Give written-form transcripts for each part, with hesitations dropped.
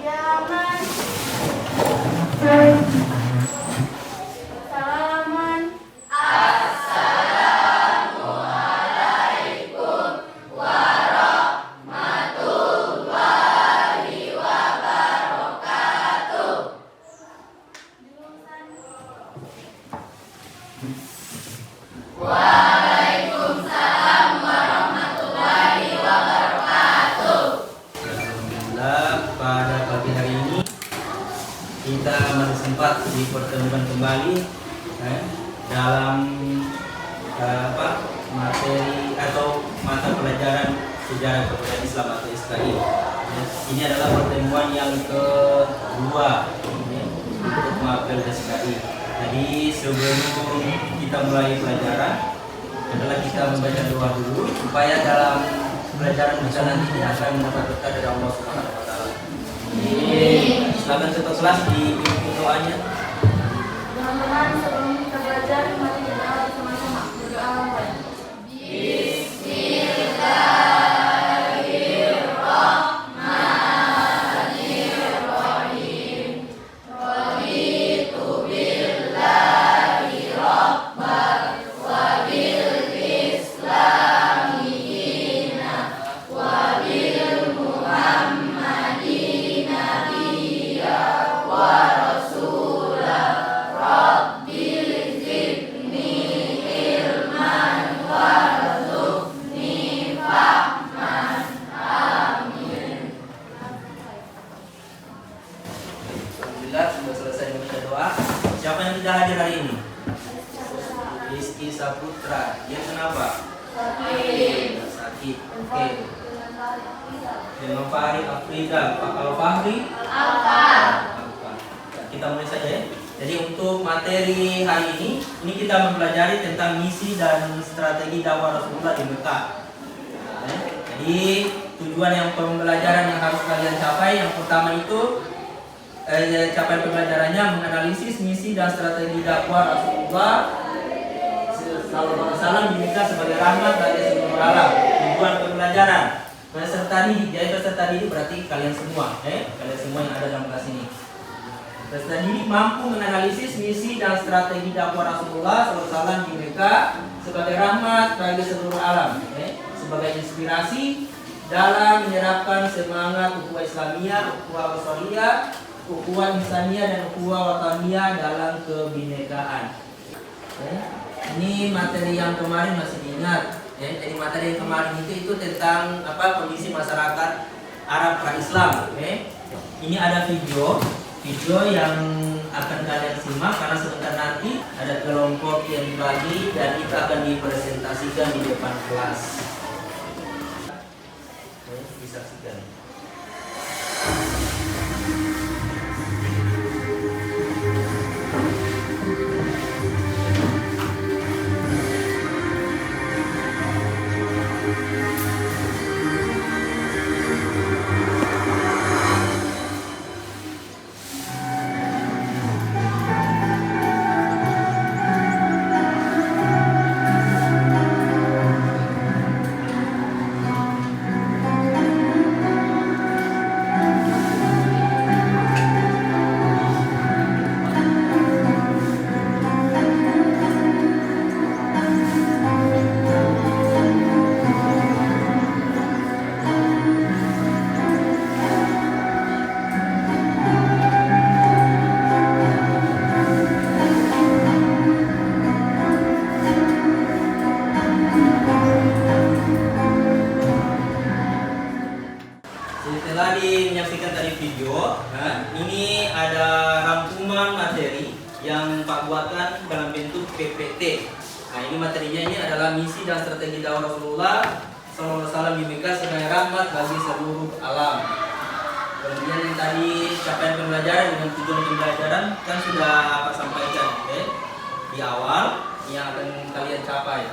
Yaman. Salaman. Alhamdulillah, pada pagi hari ini kita masih sempat dipertemukan kembali dalam materi atau mata pelajaran sejarah kebudayaan Islam atau SKI. Ini adalah pertemuan yang kedua untuk mapel SKI. Jadi sebelum kita mulai pelajaran adalah kita membaca doa dulu supaya dalam pelajaran kita nanti akan mendapat berkah dari Allah Subhanahu wa taala. Silakan satu kelas dipimpin doanya. Teman-teman, sebelum kita belajar, mari kita sama-sama berdoa. Alhamdulillah sudah selesai membaca doa. Siapa yang tidak hadir hari ini? Rizky Saputra. Dia kenapa? Sakit. Oke. Dengan Fahri Afrida. Kalau Fahri? Alfa. Kita mulai saja ya. Jadi untuk materi hari ini kita mempelajari tentang misi dan strategi dakwah Rasulullah di Mekah. Jadi tujuan yang pembelajaran yang harus kalian capai yang pertama itu capaian pembelajarannya menganalisis misi dan strategi dakwah Rasulullah SAW di Mekah sebagai rahmat bagi seluruh alam. Tujuan pembelajaran peserta didik, jadi peserta didik berarti kalian semua, kalian semua yang ada dalam kelas ini. Peserta didik mampu menganalisis misi dan strategi dakwah Rasulullah SAW di Mekah sebagai rahmat bagi seluruh alam, sebagai inspirasi dalam menyerapkan semangat ukhuwah Islamiyah, ukhuwah Wassaliyah, ukhuwah Insaniyah dan ukhuwah Wataniyah dalam kebinekaan. Ini materi yang kemarin masih diingat. Jadi materi yang kemarin itu tentang kondisi masyarakat Arab pra-Islam. Ini ada video yang akan kalian simak karena sebentar nanti ada kelompok yang dibagi dan itu akan dipresentasikan di depan kelas. Disaksikan. Setelah menyaksikan tadi video, ini ada rangkuman materi yang Pak buatkan dalam bentuk PPT. Nah, ini materinya ini adalah misi dan strategi dakwah Rasulullah SAW di Mekah sebagai rahmat bagi seluruh alam. Kemudian yang tadi capaian pembelajaran dengan tujuan pembelajaran kan sudah Pak sampaikan di awal yang akan kalian capai.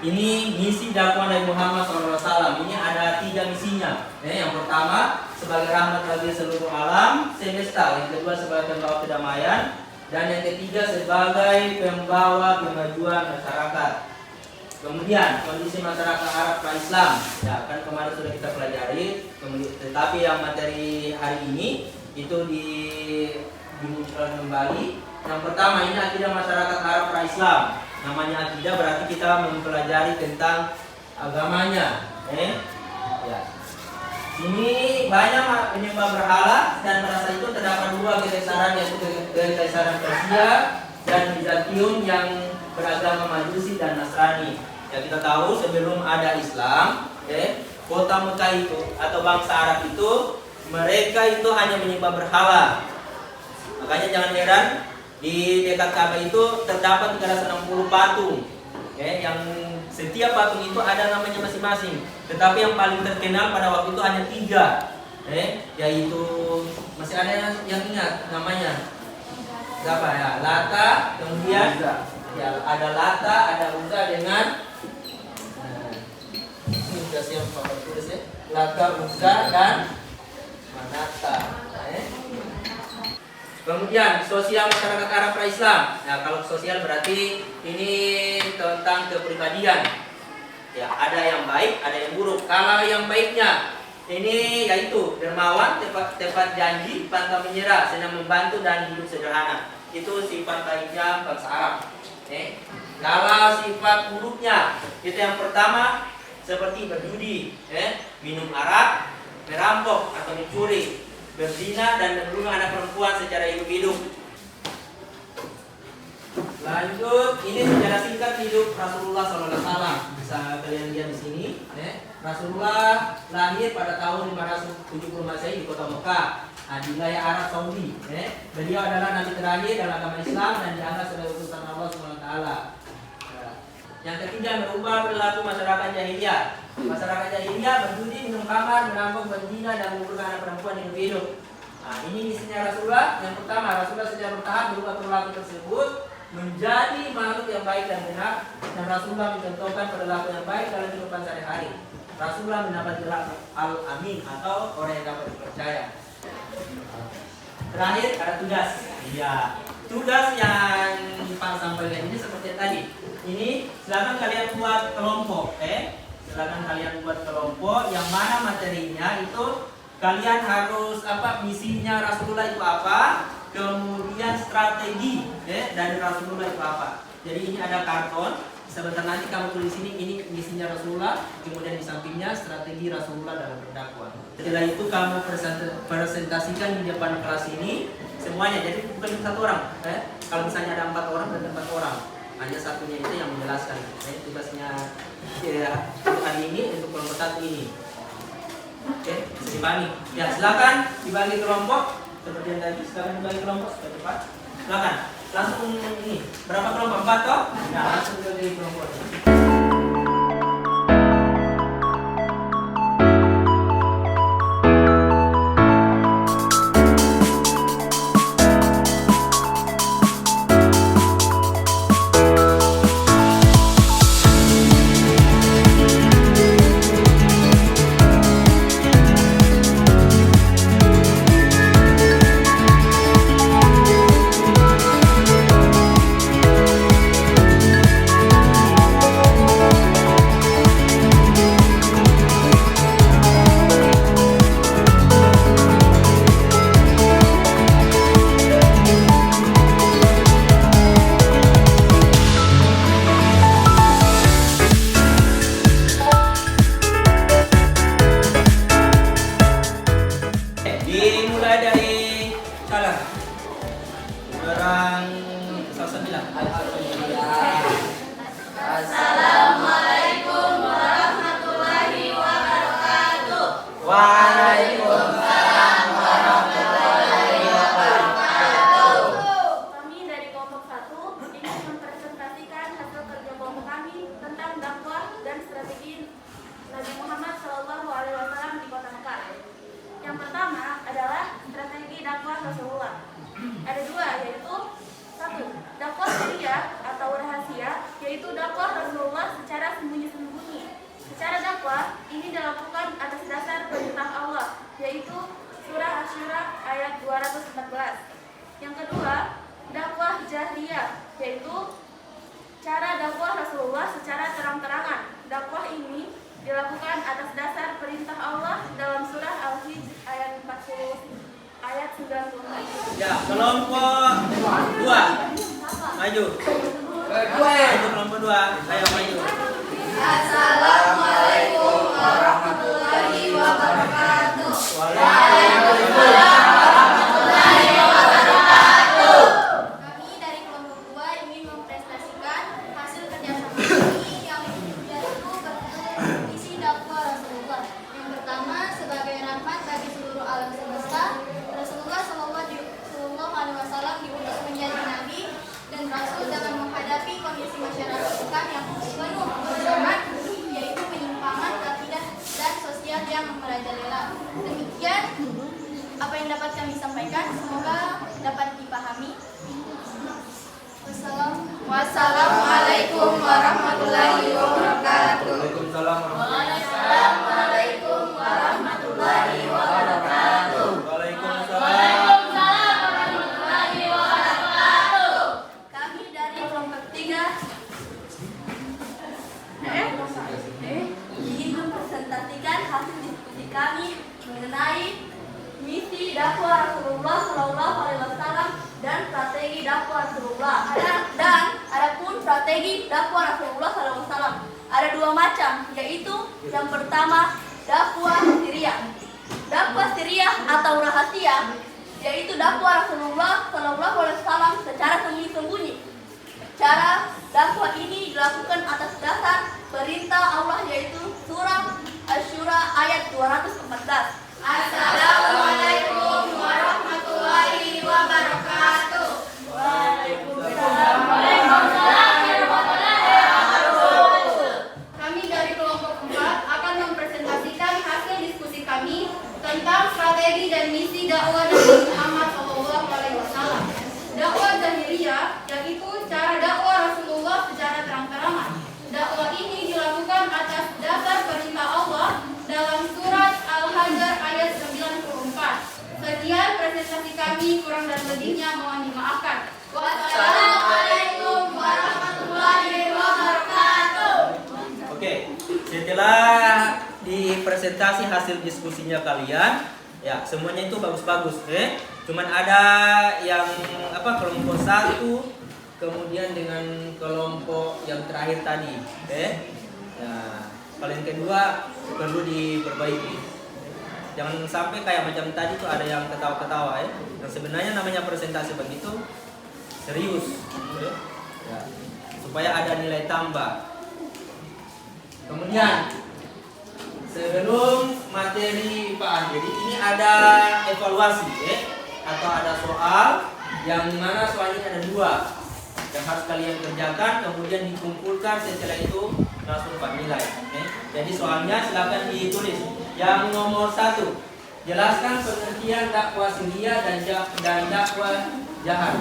Ini misi dakwah Nabi Muhammad SAW. Ini ada 3 misinya. Yang pertama sebagai rahmat bagi seluruh alam semesta. Yang kedua sebagai pembawa kedamaian. Dan yang ketiga sebagai pembawa kemajuan masyarakat. Kemudian kondisi masyarakat Arab pra-Islam, ya kan kemarin sudah kita pelajari. Kemudian, tetapi yang materi hari ini itu dimunculkan kembali. Yang pertama ini akidah masyarakat Arab pra-Islam. Namanya akidah berarti kita mempelajari tentang agamanya. Ya. Ini banyak penyembah berhala dan merasa itu terdapat dua kekaisaran, yaitu kekaisaran Persia dan Bizantium yang beragama Majusi dan Nasrani. Ya kita tahu sebelum ada Islam, kota Mekah itu atau bangsa Arab itu mereka itu hanya menyembah berhala. Makanya jangan heran di dekat Ka'bah itu terdapat 360 patung, yang setiap patung itu ada namanya masing-masing. Tetapi yang paling terkenal pada waktu itu hanya 3, yaitu masih ada yang ingat namanya siapa ya? Lata, kemudian ya ada Lata, ada Uzza dengan sudah siap Bapak tulis ya. Lata, Uzza dan Manata. Kemudian sosial masyarakat Arab pra-Islam. Nah, kalau sosial berarti ini tentang kepribadian. Ya, ada yang baik, ada yang buruk. Kalau yang baiknya ini yaitu dermawan, tepat janji, pantang menyerah, senang membantu dan hidup sederhana. Itu sifat baiknya bangsa Arab. Kalau sifat buruknya itu yang pertama seperti berjudi, minum arak, merampok atau mencuri, berzina dan membunuh anak perempuan secara hidup-hidup. Lanjut, ini sejarah singkat hidup Rasulullah SAW. Bisa kalian lihat di sini. Rasulullah lahir pada tahun 570 Masehi di kota Mekah, di wilayah Arab Saudi. Beliau adalah nabi terakhir dalam agama Islam dan dianggap sebagai utusan Allah SWT. Yang ketiga, merubah perilaku masyarakat jahiliyah. Masyarakat jahiliyah berjudi, minum khamar, merampok, berzina dan membunuh anak perempuan hidup-hidup. Nah, ini misinya Rasulullah. Yang pertama, Rasulullah secara bertahap berubah perilaku tersebut menjadi makhluk yang baik dan benar, dan Rasulullah mencontohkan perilaku yang baik dalam kehidupan sehari-hari. Rasulullah mendapat gelar Al-Amin atau orang yang dapat dipercaya. Terakhir ada tugas. Ya, tugas yang Pak sampaikan ini seperti tadi. Ini silakan kalian buat kelompok, silakan kalian buat kelompok yang mana materinya itu kalian harus misinya Rasulullah itu apa, kemudian strategi dari Rasulullah itu apa. Jadi ini ada karton, sebentar nanti kamu tulis ini misinya Rasulullah, kemudian di sampingnya strategi Rasulullah dalam berdakwah. Setelah itu kamu presentasikan di depan kelas ini semuanya. Jadi bukan satu orang, kalau misalnya ada 4 orang dan 4 orang, hanya satunya itu yang menjelaskan. Tugasnya hari ini untuk kelompok 1 ini. Bisa dibagi. Ya, silakan dibagi kelompok seperti yang tadi. Silakan dibagi kelompok supaya cepat. Silakan. Langsung ini. Berapa kelompok? 4 toh? Ya, langsung dibagi kelompok. Dimulai dari salah. Orang salsabila. Assalamualaikum warahmatullahi wabarakatuh. Waalaikumsalam warahmatullahi wabarakatuh. Kami dari kelompok 1 ingin mempresentasikan hasil kerja kelompok kami tentang dakwah dan strategi Nabi Muhammad SAW di kota Mekah. Yang pertama adalah strategi dakwah Rasulullah. Ada 2, yaitu 1. Dakwah sirriyah atau rahasia, yaitu dakwah Rasulullah secara sembunyi-sembunyi. Secara dakwah ini dilakukan atas dasar perintah Allah, yaitu surah Asy-Syura ayat 214. Yang kedua, dakwah jahriyah, yaitu cara dakwah Rasulullah secara terang-terangan. Dakwah ini dilakukan atas dasar perintah Allah dalam surah Al-Hijr ayat 40 ayat 94. Ya, kelompok 2. Maju. Maju kelompok 2. Ayo maju. Assalamualaikum warahmatullahi wabarakatuh. Waalaikumsalam. Kami dari kelompok 2 ingin mempresentasikan hasil kerjasama kami yang yaitu berbentuk visi dakwah Rasulullah. Yang pertama, sebagai rahmat bagi seluruh alam semesta, Rasulullah Shallallahu Alaihi Wasallam diutus menjadi nabi dan rasul dalam menghadapi kondisi masyarakat Mekah yang penuh kerusakan, yaitu penyimpangan akidah dan sosial yang merajalela. Demikian apa yang dapat kami sampaikan, semoga dapat dipahami. Wassalamualaikum warahmatullahi wabarakatuh. Waalaikumsalam. Assalamualaikum warahmatullahi wabarakatuh. Waalaikumsalam. Kami dari kelompok 3 ingin mempresentasikan hasil diskusi kami mengenai misi dakwah Rasulullah Shallallahu Alaihi Wasallam dan strategi dakwah Rasulullah. Adapun strategi dakwah Rasulullah Shallallahu Alaihi Wasallam ada 2 macam, yaitu yang pertama dakwah siriyah. Dakwah siriyah atau rahasia, yaitu dakwah Rasulullah Shallallahu Alaihi Wasallam secara sembunyi-sembunyi. Cara dakwah ini dilakukan atas dasar perintah Allah, yaitu surah Asy-Syura ayat 214. Assalamualaikum warahmatullahi wabarakatuh. Kami dari kelompok 4 akan mempresentasikan hasil diskusi kami tentang strategi dan misi dakwah Nabi Muhammad SAW. Dakwah zahiriyah yaitu cara dakwah Rasulullah secara terang-terangan. Dakwah ini dilakukan atas dasar perintah Allah dalam surat Al-Hajar ayat 94. Sekian presentasi kami, kurang dan lebihnya mohon dimaafkan. Wassalamualaikum warahmatullahi wabarakatuh. Oke, setelah di presentasi hasil diskusinya kalian, ya semuanya itu bagus-bagus, Cuman ada yang kelompok 1, kemudian dengan kelompok yang terakhir tadi, Nah, kalian kedua perlu diperbaiki. Jangan sampai kayak macam tadi tuh ada yang ketawa-ketawa, Yang sebenarnya namanya presentasi begitu serius, Ya, supaya ada nilai tambah. Kemudian sebelum materi Pak Andi, ini ada evaluasi, atau ada soal yang mana soalnya ada 2 yang harus kalian kerjakan, kemudian dikumpulkan, setelah itu langsung dapat nilai. Jadi soalnya silakan ditulis. Yang nomor 1, jelaskan pengertian dakwah siriyah dan dakwah jahat,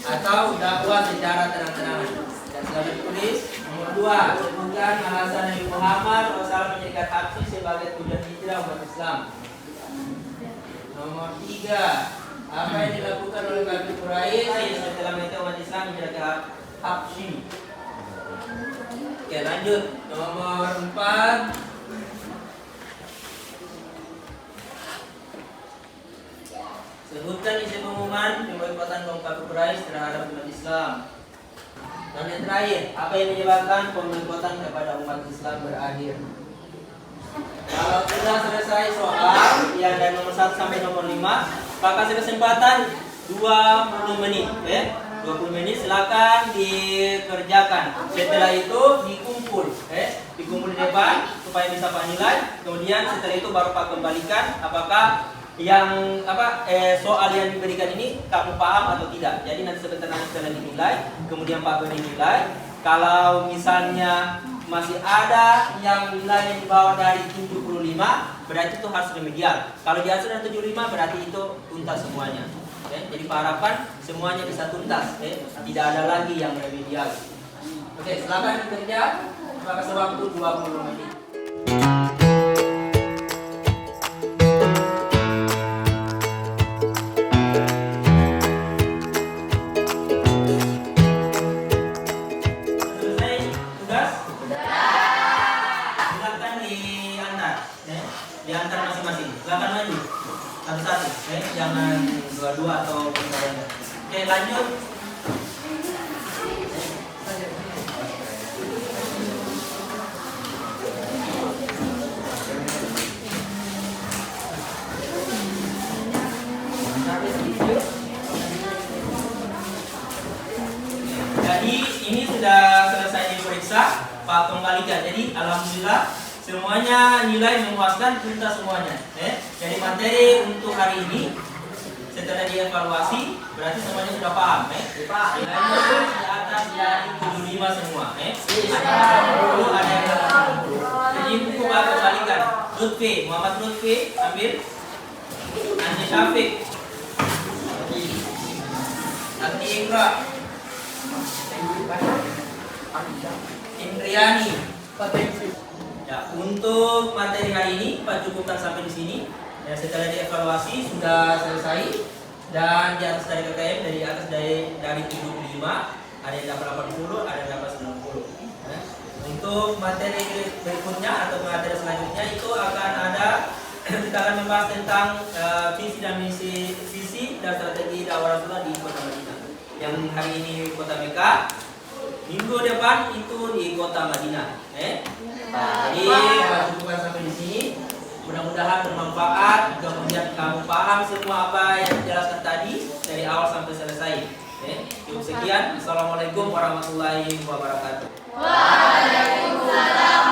atau dakwah secara terang-terangan. Dan silakan tulis. Nomor 2, sebutkan alasan Nabi Muhammad SAW menjadikan Habsyi sebagai tujuan hijrah umat Islam. Nomor 3, apa yang dilakukan oleh kafir Quraisy setelah mereka umat Islam menjadi Habsyi. Oke, lanjut. Nomor 4, sebutkan isi pengumuman pemboikotan kaum kafir Quraisy terhadap umat Islam. Dan yang terakhir, apa yang menyebabkan pemboikotan kepada umat Islam berakhir? Kalau sudah selesai soal yang dari nomor 1 sampai nomor 5, maka kesempatan 20 menit, 20 menit silakan dikerjakan. Setelah itu dikumpul, dikumpul di depan supaya bisa Pak nilai. Kemudian setelah itu baru Pak kembalikan apakah yang soal yang diberikan ini kamu paham atau tidak. Jadi nanti sebentar setelah dinilai, kemudian Pak beri nilai. Kalau misalnya masih ada yang nilainya di bawah dari 75, berarti itu harus remedial. Kalau di atas dari 75, berarti itu tuntas semuanya. Jadi Pak harapan semuanya bisa tuntas, tidak ada lagi yang remedial. Oke, silakan bekerja. Maka waktu 20 menit. Jangan dua-dua atau berganda. Oke, lanjut. Jadi ini sudah selesai diperiksa, Pak kembalikan. Jadi alhamdulillah semuanya nilai memuaskan kita semuanya. Jadi materi untuk hari ini setelah dievaluasi berarti semuanya sudah paham. Nilainya di atas dari 75 semua. Ada 80, ada yang 80. Jadi buku Pak kembalikan. Lutfi, Muhammad Lutfi ambil. Andi Syafiq, Andi Ikra, Indriani. Ya, untuk materi hari ini Pak cukupkan sampai di sini. Ya, setelah dievaluasi sudah selesai dan di atas dari KKM dari atas dari 75 ada yang dapat 80, ada yang dapat 90. Ya. Untuk materi berikutnya atau materi selanjutnya itu akan ada kita akan membahas tentang visi dan visi dan strategi dakwah Rasulullah di Kota Madinah. Yang hari ini Kota Mekah, minggu depan itu di Kota Madinah. Jadi cukupkan sampai di sini. Mudah-mudahan bermanfaat. Kemudian kamu paham semua apa yang dijelaskan tadi dari awal sampai selesai. Cukup sekian. Assalamualaikum warahmatullahi wabarakatuh. Waalaikumsalam